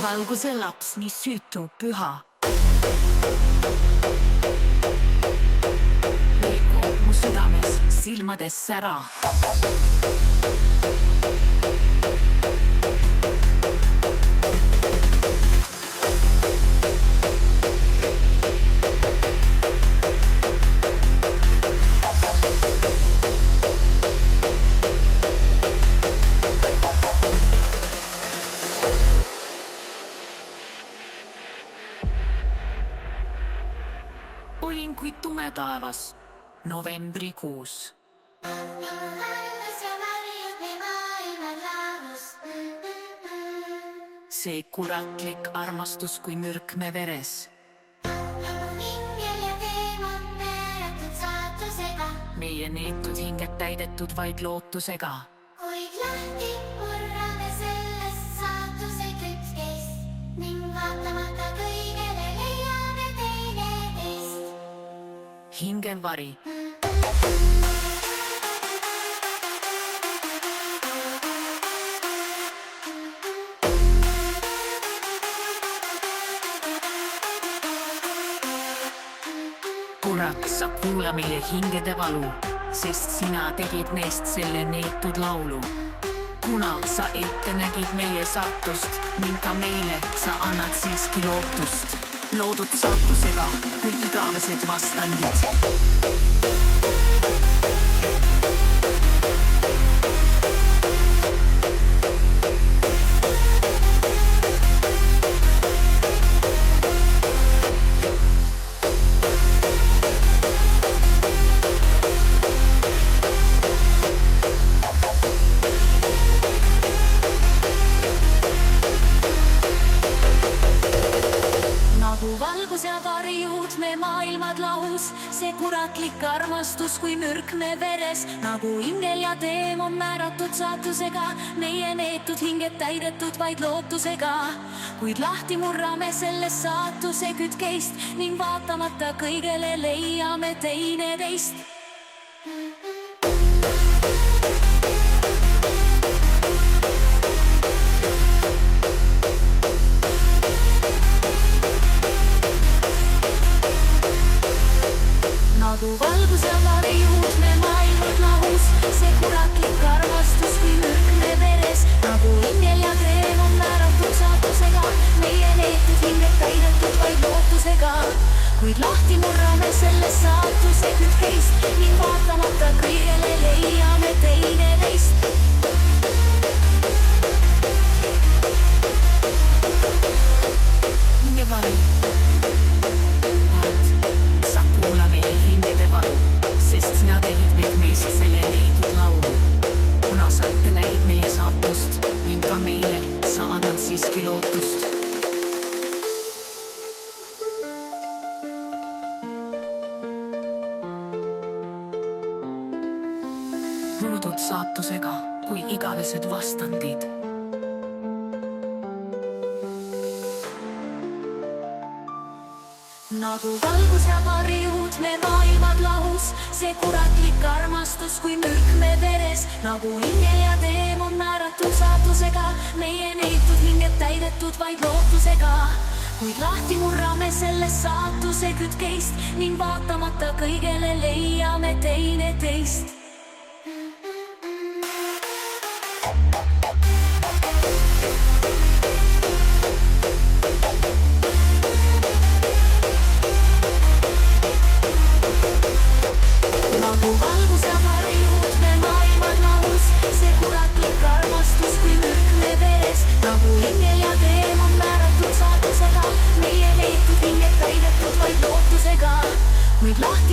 valguse laps, nii süütu, püha. Liigu mu südames, silmades sära. Olin kui tume taevas novembrikuus. See kuratlik armastus kui mürk me veres. Meie neetud hinged täidetud vaid lootusega. Kuid lahti murrame sellest saatuse kütkest ning vaatamata kõigele leiame teineteist. Hingevari. Kurat, sa kuula meie hingede valu, sest sina tegid neist selle neetud laulu. Kuna sa ette nägid meie saatust ning ka meile sa annad siiski lootust. Loodud saatusega kui igavesed vastandid. Valgus ja varjud me maailmad lahus, see kuratlik armastus kui mürk me veres. Nagu ingel ja teemon määratud saatusega, meie neetud hinged täidetud vaid lootusega. Kuid lahti murrame sellest saatuse kütkeist ning vaatamata kõigele leiame teineteist. Nagu valgus ja varjud me maailmad lahus, see kuratlik armastus kui mürk me veres. Nagu ingel ja teemon määratud saatusega, meie neetud hinged täidetud vaid lootusega. Kuid lahti murrame sellest saatuse kütkeist ning vaatamata kõigele leiame teineteist. Hingevari. Sest sina tegid meist selle neetud laulu. Kuna sa ette nägid meie saatust ning ka meile sa annad siiski lootust. Loodud saatusega kui igavesed vastandid. Nagu valgus ja varjud me maailmad lahus, see kuratlik armastus kui mürk me veres. Nagu ingel ja teemon määratud saatusega, meie neetud hinged täidetud vaid lootusega. Kuid lahti murrame sellest saatuse kütkeist ning vaatamata kõigele leiame teineteist. Nagu valgus ja varjud me maailmad lahus, see kuratlik armastus kui mürk me veres. Nagu ingel ja teemon määratud saatusega, meie neetud hinged täidetud vaid lootusega. Kuid lahti